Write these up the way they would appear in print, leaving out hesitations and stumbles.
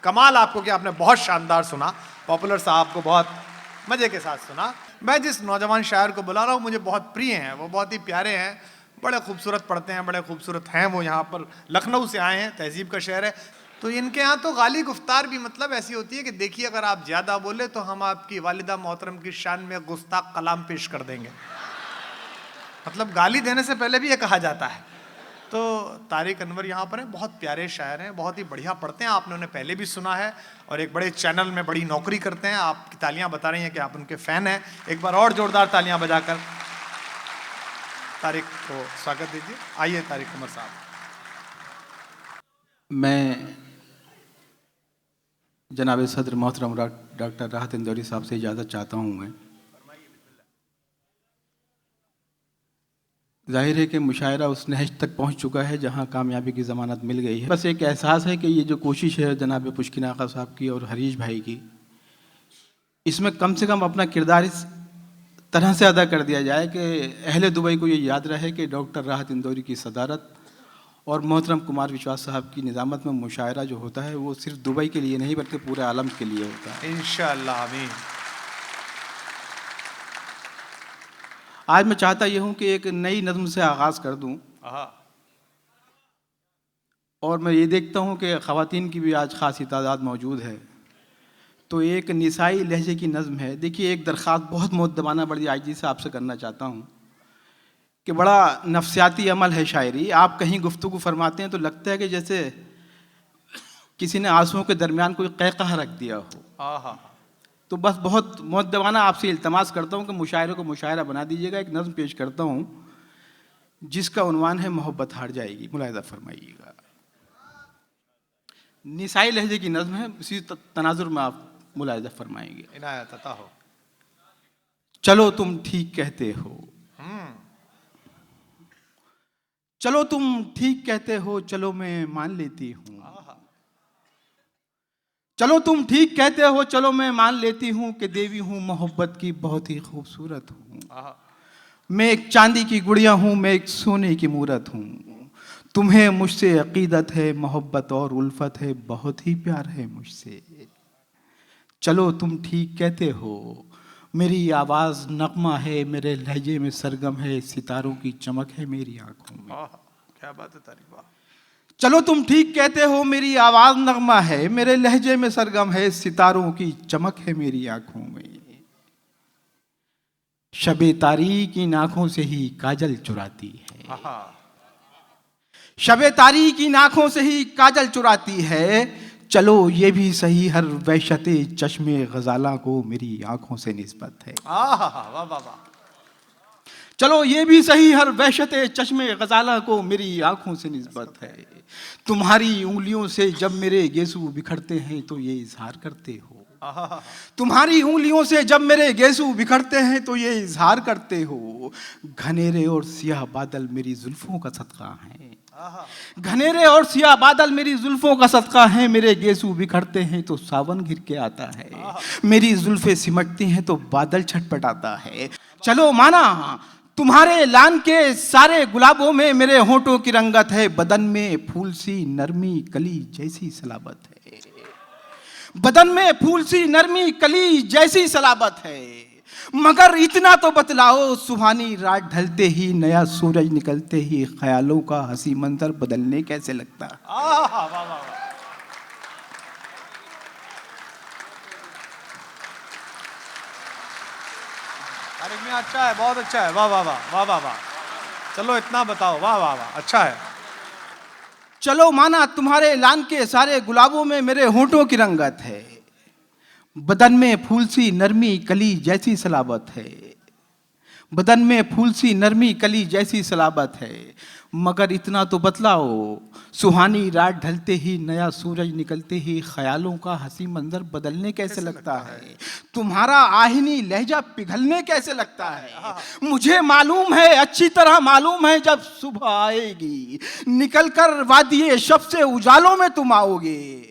कमाल आपको कि आपने बहुत शानदार सुना, पॉपुलर साहब को बहुत मजे के साथ सुना। मैं जिस नौजवान शायर को बुला रहा हूँ मुझे बहुत प्रिय हैं, वो बहुत ही प्यारे हैं, बड़े खूबसूरत पढ़ते हैं, बड़े खूबसूरत हैं। वो यहाँ पर लखनऊ से आए हैं, तहजीब का शहर है। तो इनके यहाँ तो गाली गुफ्तार भी मतलब ऐसी होती है कि देखिए अगर आप ज़्यादा बोले तो हम आपकी वालिदा मोहतरम की शान में गुस्ताख कलाम पेश कर देंगे। मतलब गाली देने से पहले भी ये कहा जाता है। तो तारिक अनवर यहाँ पर हैं, बहुत प्यारे शायर हैं, बहुत ही बढ़िया पढ़ते हैं, आपने उन्हें पहले भी सुना है और एक बड़े चैनल में बड़ी नौकरी करते हैं। आपकी तालियां बता रही हैं कि आप उनके फ़ैन हैं। एक बार और जोरदार तालियां बजाकर तारिक को स्वागत दीजिए। आइए तारिक अनवर साहब। मैं जनाब सदर मोहतरम डॉक्टर राहत इंदौरी साहब से इजाज़त चाहता हूँ। मैं जाहिर है कि मुशायरा उस नहज तक पहुँच चुका है जहाँ कामयाबी की ज़मानत मिल गई है। बस एक एहसास है कि ये जो कोशिश है जनाब पुष्किन आका साहब की और हरीश भाई की, इसमें कम से कम अपना किरदार इस तरह से अदा कर दिया जाए कि अहले दुबई को ये याद रहे कि डॉक्टर राहत इंदौरी की सदारत और मोहतरम कुमार विश्वास साहब की निज़ामत में मुशायरा जो होता है वो सिर्फ दुबई के लिए नहीं बल्कि पूरे आलम के लिए होता है। इंशाअल्लाह, आमीन। आज मैं चाहता ये हूँ कि एक नई नज़्म से आगाज़ कर दूँ, और मैं ये देखता हूँ कि ख़वातीन की भी आज ख़ासी तादाद मौजूद है। तो एक निसाई लहजे की नज़्म है। देखिए, एक दरख्वास्त बहुत मुअद्दबाना बड़ी आजिज़ी से आपसे करना चाहता हूँ कि बड़ा नफ्सियाती अमल है शायरी। आप कहीं गुफ्तगू फरमाते हैं तो लगता है कि जैसे किसी ने आंसुओं के दरमियान कोई क़हक़हा रख दिया हो। तो बस बहुत मुअद्दबाना आपसे इल्तमास करता हूँ कि मुशायरे को मुशायरा बना दीजिएगा। एक नज़्म पेश करता हूँ जिसका उन्वान है मोहब्बत हार जाएगी, मुलाहिज़ा फरमाइएगा। निसाई लहजे की नज़्म है, इसी तनाजुर में आप मुलाहिज़ा फरमाएंगे। इनायत अता हो। चलो तुम ठीक कहते हो, चलो तुम ठीक कहते हो, चलो मैं मान लेती हूँ। चलो तुम ठीक कहते हो, चलो मैं मान लेती हूँ कि देवी हूँ मोहब्बत की बहुत ही खूबसूरत हूँ। मैं एक चांदी की गुड़िया हूँ, मैं एक सोने की मूरत हूँ। तुम्हें मुझसे अकीदत है, मोहब्बत और उल्फत है, बहुत ही प्यार है मुझसे। चलो तुम ठीक कहते हो, मेरी आवाज़ नगमा है, मेरे लहजे में सरगम है, सितारों की चमक है मेरी आंखों में। क्या बात है तारिक, वाह। चलो तुम ठीक कहते हो, मेरी आवाज़ नगमा है, मेरे लहजे में सरगम है, सितारों की चमक है मेरी आंखों में। शबे तारीक इन आंखों से ही काजल चुराती है, शबे तारीक इन आंखों से ही काजल चुराती है। चलो ये भी सही हर वहशते चश्मे गजाला को मेरी आंखों से निस्बत है। वाह वाह वाह। चलो ये भी सही हर वहशते चश्मे गजाला को मेरी आंखों से निस्बत है। तुम्हारी उंगलियों से जब मेरे गेसू बिखरते हैं तो ये इजहार करते हो। तुम्हारी उंगलियों से जब मेरे गेसू बिखरते हैं तो ये इजहार करते हो। घनेरे और सियाह बादल मेरी जुल्फों का सदका है, घनेरे और सियाह बादल मेरी जुल्फों का सदका है। मेरे गेसू बिखरते हैं तो सावन घिर के आता है, मेरी जुल्फे सिमटती हैं तो बादल छटपटाता है। चलो माना तुम्हारे लान के सारे गुलाबों में मेरे होठों की रंगत है, बदन में फूल सी नरमी कली जैसी सलाबत है, बदन में फूल सी नरमी कली जैसी सलाबत है। मगर इतना तो बतलाओ, सुहानी रात ढलते ही नया सूरज निकलते ही ख्यालों का हंसी मंजर बदलने कैसे लगता है। वाह वाह वाह। तारिक मियां अच्छा है, बहुत अच्छा है, वाह वाह वाह वाह वाह वाह। चलो इतना बताओ, वाह वाह वाह, अच्छा है। चलो माना तुम्हारे लान के सारे गुलाबों में मेरे होठों की रंगत है, बदन में फूल सी नरमी कली जैसी सलाबत है, बदन में फूल सी नरमी कली जैसी सलाबत है। मगर इतना तो बतलाओ, सुहानी रात ढलते ही नया सूरज निकलते ही ख्यालों का हंसी मंजर बदलने कैसे लगता है। तुम्हारा आहिनी लहजा पिघलने कैसे लगता है। मुझे मालूम है, अच्छी तरह मालूम है, जब सुबह आएगी निकल कर वादिये शब से उजालों में तुम आओगे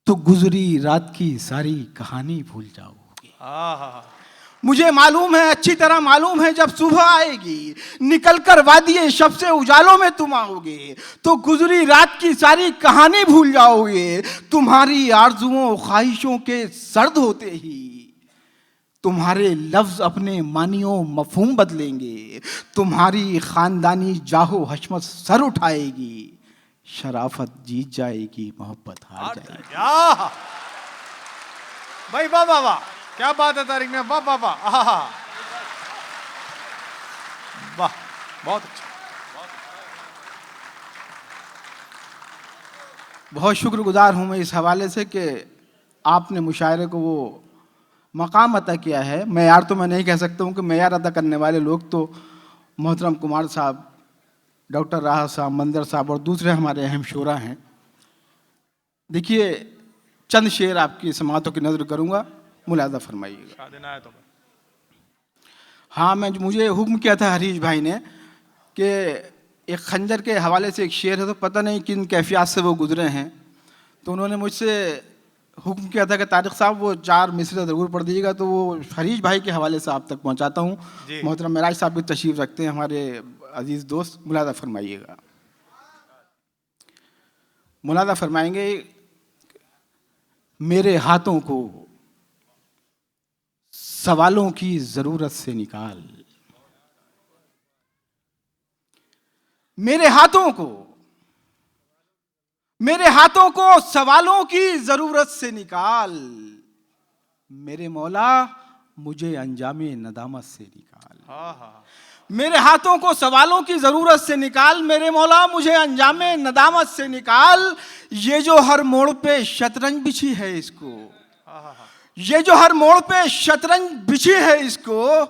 तो गुजरी रात की सारी कहानी भूल जाओगे। मुझे मालूम है, अच्छी तरह मालूम है, जब सुबह आएगी निकलकर वादिये शब से उजालों में तुम आओगे तो गुजरी रात की सारी कहानी भूल जाओगे। तुम्हारी आरजुओं ख्वाहिशों के सर्द होते ही तुम्हारे लफ्ज अपने मानियों मफहूम बदलेंगे। तुम्हारी खानदानी जाहो हशमत सर उठाएगी, शराफत जीत जाएगी, मोहब्बत हार जाएगी। या भाई वाह वाह वाह, क्या बात है तारिक में, वाह वाह वाह, आहा वाह, बहुत अच्छा। बहुत शुक्रगुजार हूं मैं इस हवाले से कि आपने मुशायरे को वो मकाम अता किया है। मेयार तो मैं नहीं कह सकता हूं कि मेयार अदा करने वाले लोग तो मोहतरम कुमार साहब, डॉक्टर राहत साहब, मंदर साहब और दूसरे हमारे अहम शोरा हैं। देखिए, चंद शेर आपकी समातों की नज़र करूंगा, मुलादा फरमाइएगा। हाँ, मुझे हुक्म किया था हरीश भाई ने कि एक खंजर के हवाले से एक शेर है, तो पता नहीं किन कैफियत से वो गुजरे हैं, तो उन्होंने मुझसे हुक्म किया था कि तारिक साहब वो 4 मिसरे ज़रूर पढ़ दीजिएगा, तो वो हरीश भाई के हवाले से आप तक पहुंचाता हूँ। मोहतरम मेराज साहब भी तशरीफ़ रखते हैं, हमारे अजीज़ दोस्त, मुलादा फरमाइएगा। मुलादा फरमाएंगे, मेरे हाथों को सवालों की ज़रूरत से निकाल, मेरे हाथों को सवालों की जरूरत से निकाल, मेरे मौला मुझे अंजामे नदामत से निकाल। मेरे हाथों को सवालों की जरूरत से निकाल, मेरे मौला मुझे अंजामे नदामत से निकाल। ये जो हर मोड़ पे शतरंज बिछी है इसको, ये जो हर मोड़ पे शतरंज बिछी है इसको,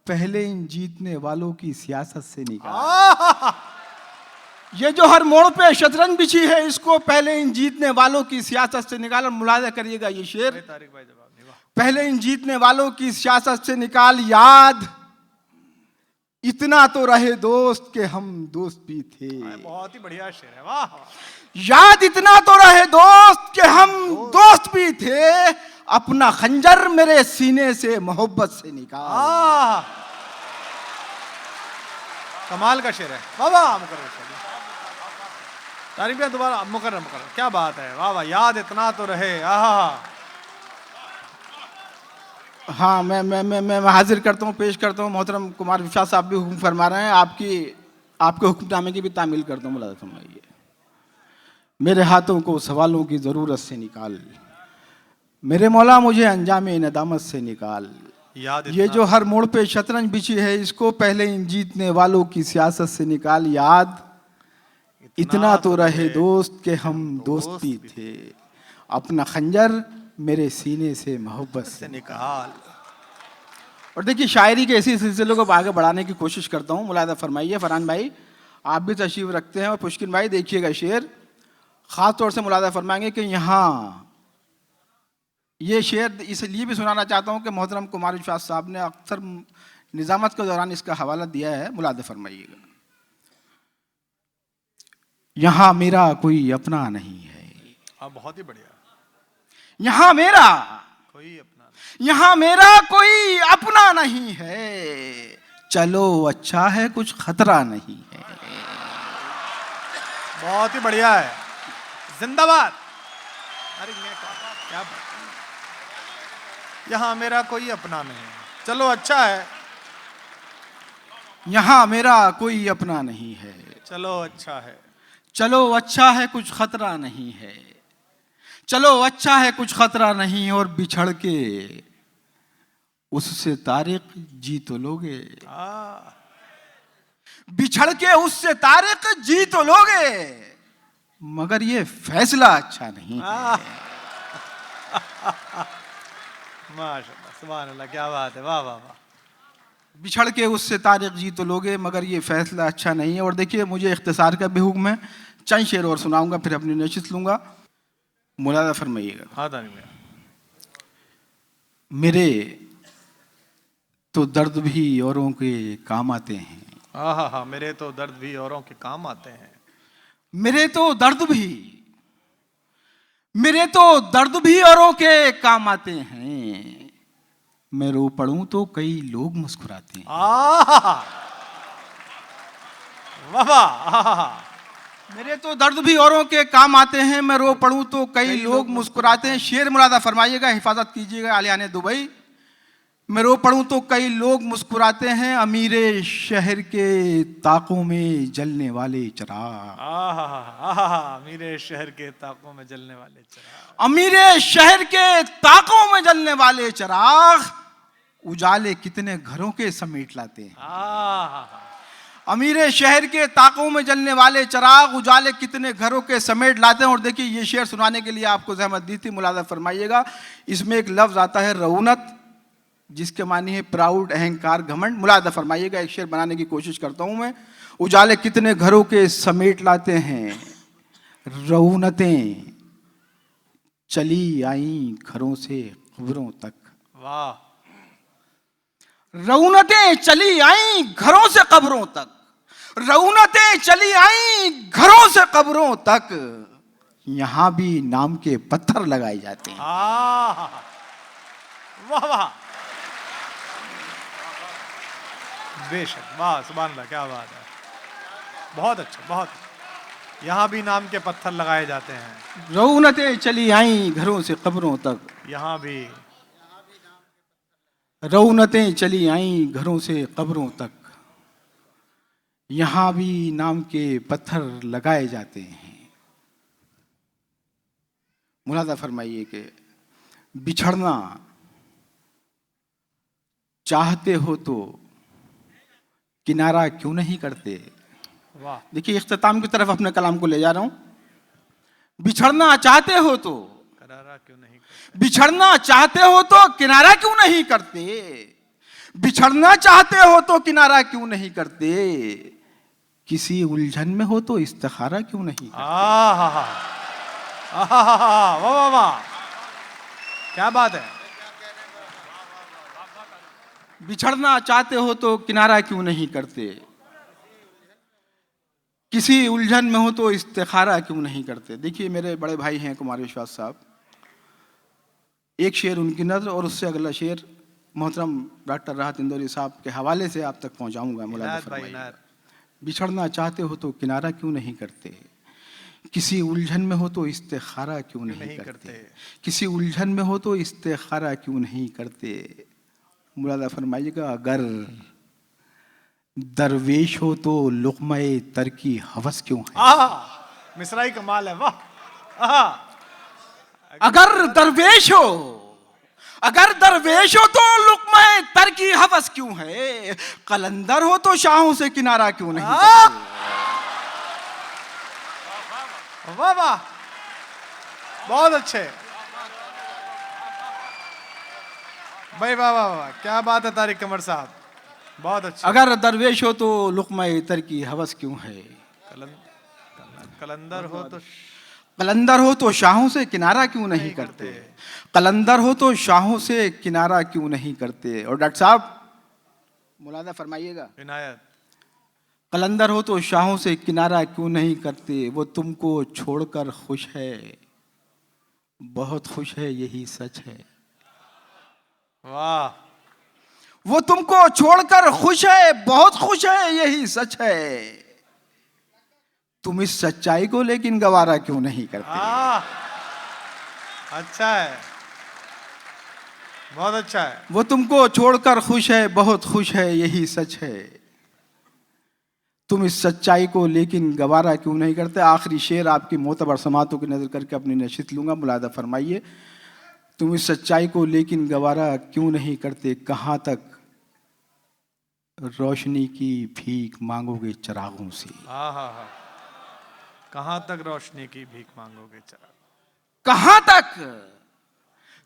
पहले इन जीतने वालों की सियासत से निकाल। ये जो हर मोड़ पे शतरंज बिछी है इसको, पहले इन जीतने वालों की सियासत से निकाल। और मुलाजा करिएगा ये शेर, पहले इन जीतने वालों की सियासत से निकाल। याद इतना तो रहे दोस्त के हम दोस्त भी थे, बहुत ही बढ़िया शेर है, वाह। याद इतना तो रहे दोस्त के हम दोस्त भी थे, अपना खंजर मेरे सीने से मोहब्बत से निकाल। कमाल का शेर है, वाह वाह। तारीफ है दोबारा, मुकर्रम, क्या बात है, वाह वाह। याद इतना तो रहे, आहा। हाँ, मैं हाजिर करता हूँ, पेश करता हूँ। मोहतरम कुमार विशाल साहब भी हुक्म फरमा रहे हैं, आपके हुक्मनामे की भी तामील करता हूँ। मुलाज़ा फरमाइए, मेरे हाथों को सवालों की ज़रूरत से निकाल, मेरे मौला मुझे अंजामे नदामत से निकाल। ये जो हर मोड़ पे शतरंज बिछी है इसको, पहले इन जीतने वालों की सियासत से निकाल। याद इतना तो रहे दोस्त के हम दोस्त भी थे, अपना खंजर मेरे सीने से मोहब्बत से निकाल। और देखिए, शायरी के ऐसे सिलसिलों को आगे बढ़ाने की कोशिश करता हूँ। मुलाज़ा फरमाइए। फरहान भाई आप भी तशरीफ रखते हैं, और पुष्किन भाई देखिएगा शेर, ख़ास तौर से मुलाज़ा फरमाएंगे कि यहाँ ये शेर इसलिए भी सुनाना चाहता हूँ कि मोहतरम कुमार विश्वास साहब ने अक्सर निज़ामत के दौरान इसका हवाला दिया है। मुलाज़ा फरमाइएगा, यहाँ मेरा कोई अपना नहीं है। बहुत ही बढ़िया। यहाँ मेरा कोई अपना, यहाँ मेरा कोई अपना नहीं है, चलो अच्छा है कुछ खतरा नहीं है। बहुत ही बढ़िया है, जिंदाबाद। अरे क्या बात, यहाँ मेरा कोई अपना नहीं है, चलो अच्छा है। यहाँ मेरा कोई अपना नहीं है, चलो अच्छा है, चलो अच्छा है कुछ खतरा नहीं है, चलो अच्छा है कुछ खतरा नहीं। और बिछड़ के उससे तारिक जी तो लोगे, बिछड़ के उससे तारिक जी तो लोगे, मगर ये फैसला अच्छा नहीं है। माशाअल्लाह, सुभान अल्लाह, क्या बात है, वाह वाह वाह। बिछड़ के उससे तारिक जी तो लोगे, मगर ये फैसला अच्छा नहीं है। और देखिए, मुझे इख्तिसार का भी हुक्म है, चंद शेर और सुनाऊंगा, फिर अपनी नशिस्त लूंगा। मुलाज़ा फरमाइएगा। हाँ तारिक भैया। मेरे तो दर्द भी औरों के काम आते हैं, हाँ हाँ, मेरे तो दर्द भी औरों के काम आते हैं, मेरे तो दर्द भी औरों के काम आते हैं, मैं रो पड़ूं तो कई लोग मुस्कुराते हैं। आहा, वाह वाह, आहा, मेरे तो दर्द भी औरों के काम आते हैं, मैं रो पड़ूं तो कई लोग मुस्कुराते हैं। शेर मुलादा फरमाइएगा, हिफाजत कीजिएगा आलियाने दुबई। मैं रो पड़ूं तो कई लोग मुस्कुराते हैं, अमीरे शहर के ताकों में जलने वाले चिराग। आहा, आहा, मेरे शहर के ताकों में जलने वाले चिराग। अमीरे शहर के ताकों में जलने वाले चिराग उजाले कितने घरों के समेट लाते हैं। आहा, अमीरे शहर के ताकों में जलने वाले चिराग उजाले कितने घरों के समेट लाते हैं। और देखिए, ये शेर सुनाने के लिए आपको जहमत दी थी, मुलादा फरमाइएगा। इसमें एक लफ्ज आता है रऊनत, जिसके मानी है प्राउड, अहंकार, घमंड। मुलादा फरमाइएगा, एक शेर बनाने की कोशिश करता हूं मैं। उजाले कितने घरों के समेट लाते हैं, रऊनतें चली आई घरों से कब्रों तक। वाह, रऊनतें चली आई घरों से कब्रों तक, रऊनतें चली आई घरों से कब्रों तक, यहां भी नाम के पत्थर लगाए जाते हैं। आहा, वाह वाह, बेशक, वाह, सुभान अल्लाह, क्या बात है, बहुत अच्छा, बहुत अच्छा। यहाँ भी नाम के पत्थर लगाए जाते हैं, रऊनतें चली आई घरों से कब्रों तक, यहाँ भी। रऊनतें चली आई घरों से कब्रों तक, यहां भी नाम के पत्थर लगाए जाते हैं। मुलादा फरमाइए कि बिछड़ना चाहते हो तो किनारा क्यों नहीं करते। वाह, देखिए, इख्तिताम की तरफ अपने कलाम को ले जा रहा हूं। बिछड़ना चाहते हो तो, करारा क्यों नहीं करते? बिछड़ना चाहते हो तो किनारा क्यों नहीं करते, बिछड़ना चाहते हो तो किनारा क्यों नहीं करते, किसी उलझन में हो तो इस्तिखारा क्यों नहीं करते। आहा, आहा, वाह वाह वाह, क्या बात है। बिछड़ना चाहते हो तो किनारा क्यों नहीं करते, किसी उलझन में हो तो इस्तिखारा क्यों नहीं करते। देखिए, मेरे बड़े भाई हैं कुमार विश्वास साहब, एक शेर उनकी नज़र और उससे अगला शेर मोहतरम डॉक्टर राहत इंदौरी साहब के हवाले से आप तक पहुंचाऊंगा। मुलादा इनायत भाई, फरमाइए। इनायत। बिछड़ना चाहते हो तो किनारा क्यों नहीं करते, किसी उलझन में हो तो इस्तिखारा क्यों नहीं करते, किसी उलझन में हो तो इस्तिखारा क्यों नहीं करते। मुलादा फरमाइएगा, अगर दरवेश हो तो लुक़्मा-ए तर की हवस क्यों है। आहा, मिसराई कमाल है, वाह। आहा, अगर दरवेश हो, अगर दरवेश हो तो लुक़्मा-ए तर की हवस क्यों है, कलंदर हो तो शाहों से किनारा क्यों नहीं करते। वाह वाह, बहुत अच्छे भाई, वाह वाह वाह, क्या बात है तारिक कमर साहब, बहुत अच्छे। अगर दरवेश हो तो लुक़्मा-ए तर की हवस क्यों है, कलंदर हो तो कलंदर हो तो शाहों से किनारा क्यों नहीं करते, कलंदर हो तो शाहों से किनारा क्यों नहीं करते। और डॉक्टर साहब मुलादा फरमाइएगा, इनायत। कलंदर हो तो शाहों से किनारा क्यों नहीं करते, वो तुमको छोड़कर खुश है, बहुत खुश है, यही सच है। वाह, वो तुमको छोड़कर खुश है, बहुत खुश है, यही सच है। तुम इस सच्चाई को लेकिन गवारा क्यों नहीं करते। अच्छा है, बहुत अच्छा है। वो तुमको छोड़कर खुश है, बहुत खुश है, यही सच है। तुम इस सच्चाई को लेकिन गवारा क्यों नहीं करते। आखिरी शेर आपकी मोतबर समातों की नजर करके अपनी नशित लूंगा, मुलादा फरमाइए। तुम इस सच्चाई को लेकिन गवारा क्यों नहीं करते, कहां तक रोशनी की भीख मांगोगे चिरागों से। हाँ, कहां तक रोशनी की भीख मांगोगे चिराग,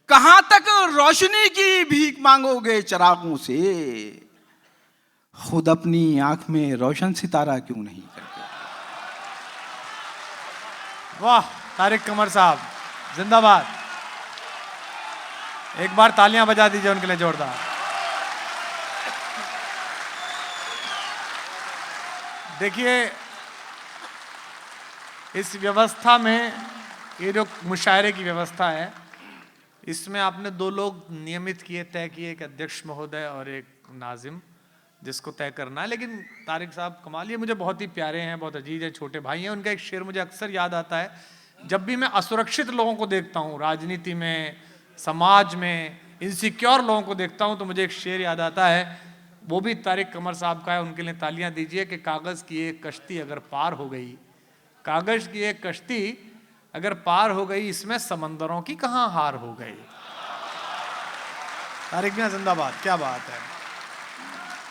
कहां तक रोशनी की भीख मांगोगे चिरागों से, खुद अपनी आंख में रोशन सितारा क्यों नहीं करते। वाह, तारिक कमर साहब जिंदाबाद, एक बार तालियां बजा दीजिए उनके लिए जोरदार। देखिए, इस व्यवस्था में ये जो मुशायरे की व्यवस्था है, इसमें आपने दो लोग नियमित किए, तय किए, एक अध्यक्ष महोदय और एक नाजिम, जिसको तय करना है। लेकिन तारिक साहब कमाल, ये मुझे बहुत ही प्यारे हैं, बहुत अजीज है, छोटे भाई हैं। उनका एक शेर मुझे अक्सर याद आता है, जब भी मैं असुरक्षित लोगों को देखता हूँ, राजनीति में, समाज में इनसिक्योर लोगों को देखता हूँ, तो मुझे एक शेर याद आता है, वो भी तारिक कमर साहब का है। उनके लिए तालियां दीजिए कि कागज़ की एक कश्ती अगर पार हो गई, कागज़ की एक कश्ती अगर पार हो गई, इसमें समंदरों की कहाँ हार हो गई। तारिक मियां जिंदाबाद, क्या बात है।